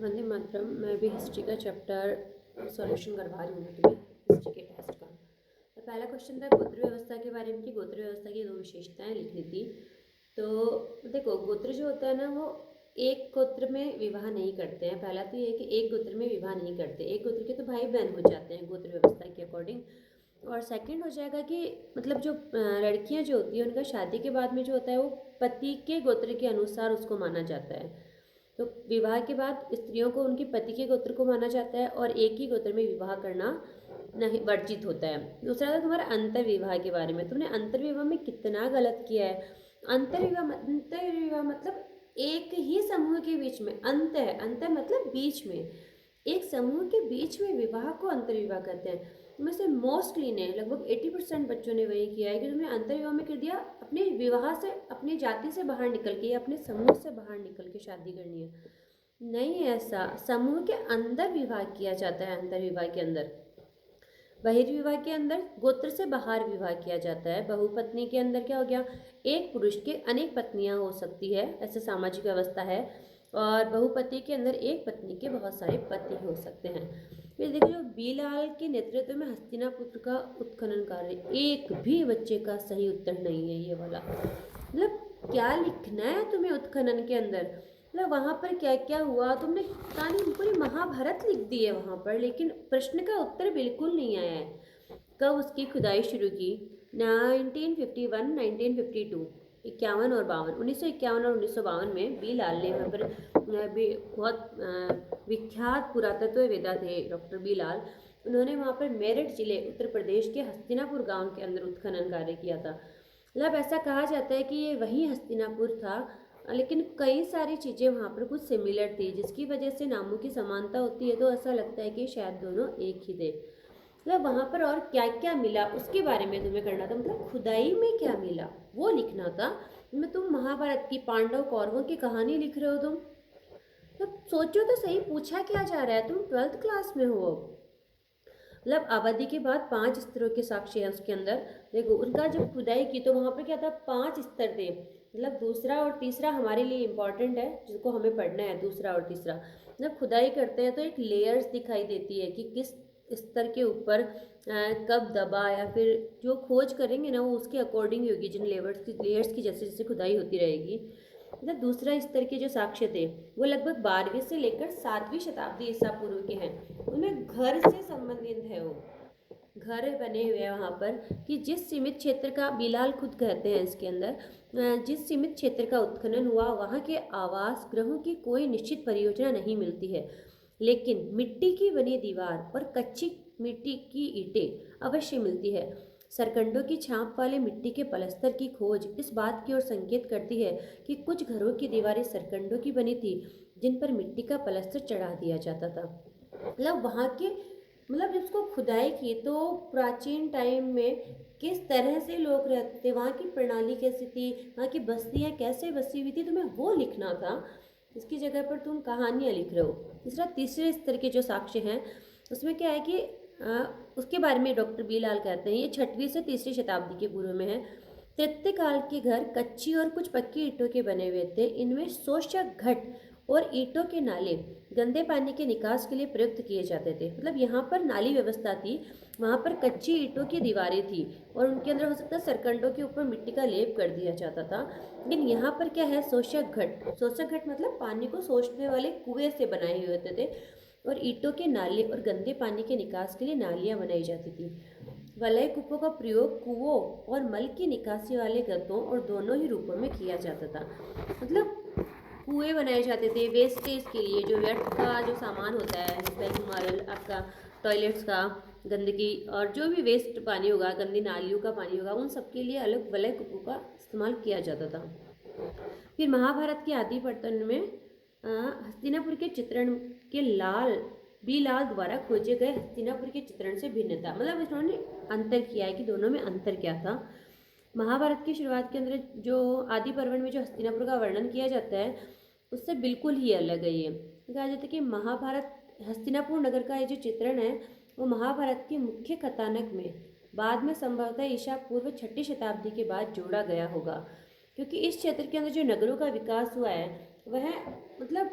वंदे मातरम। मैं भी हिस्ट्री का चैप्टर सॉल्यूशन करवा रही हूँ तुम्हें हिस्ट्री के टेस्ट का। तो पहला क्वेश्चन था गोत्र व्यवस्था के बारे में कि गोत्र व्यवस्था की दो विशेषताएं लिखनी थी। तो देखो, गोत्र जो होता है ना, वो एक गोत्र में विवाह नहीं करते हैं। पहला तो ये है कि एक गोत्र में विवाह नहीं करते, एक गोत्र के तो भाई बहन हो जाते हैं गोत्र व्यवस्था के अकॉर्डिंग। और सेकंड हो जाएगा कि मतलब जो लड़कियां जो होती हैं उनका शादी के बाद में जो होता है वो पति के गोत्र के अनुसार उसको माना जाता है। तो विवाह के बाद स्त्रियों को उनके पति के गोत्र को माना जाता है और एक ही गोत्र में विवाह करना नहीं वर्जित होता है। दूसरा था तुम्हारा अंतर विवाह के बारे में। तुमने अंतर विवाह में कितना गलत किया है। अंतर विवाह मतलब एक ही समूह के बीच में अंत है, अंतर मतलब बीच में, एक समूह के बीच में विवाह को अंतर विवाह कहते हैं। में से मोस्टली ने लगभग 80% बच्चों ने वही किया है कि तुमने अंतर विवाह में कर दिया अपने विवाह से, अपनी जाति से बाहर निकल के या अपने समूह से बाहर निकल के शादी करनी है। नहीं है ऐसा, समूह के अंदर विवाह किया जाता है। अंतर विवाह के अंदर, बहिर्विवाह के अंदर गोत्र से बाहर विवाह किया जाता है। बहुपत्नी के अंदर क्या हो गया, एक पुरुष के अनेक पत्नियां हो सकती है, ऐसे सामाजिक व्यवस्था है। और बहुपति के अंदर एक पत्नी के बहुत सारे पति हो सकते हैं। फिर देखो, जो बीलाल के नेतृत्व में हस्तिनापुर का उत्खनन कार्य, एक भी बच्चे का सही उत्तर नहीं है ये वाला। मतलब क्या लिखना है तुम्हें उत्खनन के अंदर, मतलब वहाँ पर क्या क्या हुआ, तुमने कहानी पूरी महाभारत लिख दी है वहाँ पर, लेकिन प्रश्न का उत्तर बिल्कुल नहीं आया है। कब उसकी खुदाई शुरू की, 1951, 1952, 51 और 52, 1951 और 1952 में बीलाल ने वहाँ पर बहुत विख्यात पुरातत्ववेत्ता थे डॉक्टर बीलाल। उन्होंने वहाँ पर मेरठ जिले उत्तर प्रदेश के हस्तिनापुर गांव के अंदर उत्खनन कार्य किया था। मतलब ऐसा कहा जाता है कि ये वही हस्तिनापुर था, लेकिन कई सारी चीज़ें वहाँ पर कुछ सिमिलर थी, जिसकी वजह से नामों की समानता होती है, तो ऐसा लगता है कि शायद दोनों एक ही थे। मतलब वहाँ पर और क्या क्या मिला उसके बारे में तुम्हें करना था, मतलब खुदाई में क्या मिला वो लिखना था। मैं तुम महाभारत की पांडव कौरवों की कहानी लिख रहे हो तुम, मतलब सोचो तो सही, पूछा क्या जा रहा है, तुम 12th क्लास में हो। मतलब आबादी के बाद 5 स्तरों के साक्ष्य हैं उसके अंदर। देखो, उनका जब खुदाई की तो वहाँ पर क्या था, 5 स्तर थे। मतलब दूसरा और तीसरा हमारे लिए इम्पॉर्टेंट है, जिसको हमें पढ़ना है, दूसरा और तीसरा। जब खुदाई करते हैं तो एक लेयर्स दिखाई देती है कि किस स्तर के ऊपर कब दबा, या फिर जो खोज करेंगे ना वो उसके अकॉर्डिंग होगी, जिन लेयर्स की जैसे जैसे खुदाई होती रहेगी। मतलब दूसरा स्तर के जो साक्ष्य थे वो लगभग 12वीं से लेकर 7वीं शताब्दी ईसा पूर्व के हैं। उनमें घर से संबंधित है, वो घर बने हुए हैं वहाँ पर कि जिस सीमित क्षेत्र का, बिलाल खुद कहते हैं इसके अंदर, जिस सीमित क्षेत्र का उत्खनन हुआ वहाँ के आवास गृहों की कोई निश्चित परियोजना नहीं मिलती है, लेकिन मिट्टी की बनी दीवार और कच्ची मिट्टी की ईंटें अवश्य मिलती है। सरकंडों की छाप वाले मिट्टी के पलस्तर की खोज इस बात की ओर संकेत करती है कि कुछ घरों की दीवारें सरकंडों की बनी थी, जिन पर मिट्टी का पलस्तर चढ़ा दिया जाता था। मतलब वहाँ के, मतलब जब उसको खुदाई की तो प्राचीन टाइम में किस तरह से लोग रहते थे, वहाँ की प्रणाली कैसी थी, वहाँ की बस्तियाँ कैसे बसी हुई थी, तुम्हें वो लिखना था। इसकी जगह पर तुम कहानियाँ लिख रहे हो। तीसरे स्तर के जो साक्ष्य हैं उसमें क्या है कि उसके बारे में डॉक्टर बीलाल कहते हैं, ये 6वीं से 3री शताब्दी के पूर्व में है। तृतीय काल के घर कच्ची और कुछ पक्की ईंटों के बने हुए थे। इनमें शोषक घट और ईंटों के नाले गंदे पानी के निकास के लिए प्रयुक्त किए जाते थे। मतलब यहाँ पर नाली व्यवस्था थी, वहाँ पर कच्ची ईंटों की दीवारें थी और उनके अंदर हो सकता है सरकंडों के ऊपर मिट्टी का लेप कर दिया जाता था। लेकिन यहाँ पर क्या है, शोषक घट। शोषक घट मतलब पानी को सोखने वाले कुएं से बनाए हुए होते थे, और ईंटों के नाले और गंदे पानी के निकास के लिए नालियाँ बनाई जाती थी। वलय कूपों का प्रयोग कुओं और मल की निकासी वाले गद्दों और दोनों ही रूपों में किया जाता था। मतलब कुएं बनाए जाते थे वेस्टेज के लिए, जो व्यर्थ का जो सामान होता है, लाइक हमारा आपका टॉयलेट्स का गंदगी और जो भी वेस्ट पानी होगा, गंदी नालियों का पानी होगा, उन सब के लिए अलग वलय कूपों का इस्तेमाल किया जाता था। फिर महाभारत के आदि पत्तन में हस्तिनापुर के चित्रण के बीलाल द्वारा खोजे गए हस्तिनापुर के चित्रण से भिन्न था। मतलब इन्होंने अंतर किया है कि दोनों में अंतर क्या था। महाभारत की शुरुआत के अंदर जो आदि पर्वन में जो हस्तिनापुर का वर्णन किया जाता है उससे बिल्कुल ही अलग है। ये कहा जाता है कि महाभारत हस्तिनापुर नगर का ये जो चित्रण है वो महाभारत के मुख्य कथानक में बाद में संभवतः ईसा पूर्व 6ठी शताब्दी के बाद जोड़ा गया होगा, क्योंकि इस क्षेत्र के अंदर जो नगरों का विकास हुआ है वह मतलब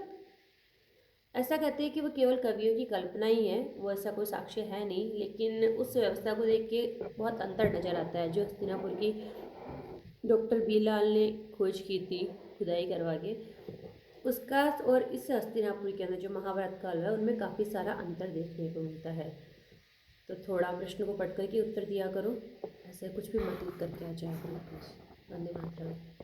ऐसा कहते हैं कि वो केवल कवियों की कल्पना ही है, वो ऐसा कोई साक्ष्य है नहीं, लेकिन उस व्यवस्था को देख के बहुत अंतर नज़र आता है जो हस्तिनापुर की डॉक्टर बीलाल ने खोज की थी खुदाई करवा के उसका, और इस हस्तिनापुर के अंदर जो महाभारत काल है उनमें काफ़ी सारा अंतर देखने को मिलता है। तो थोड़ा प्रश्न को पढ़ करके उत्तर दिया करो, ऐसे कुछ भी मत लिख करके आ जाया करो प्लीज़। वंदे मातरम।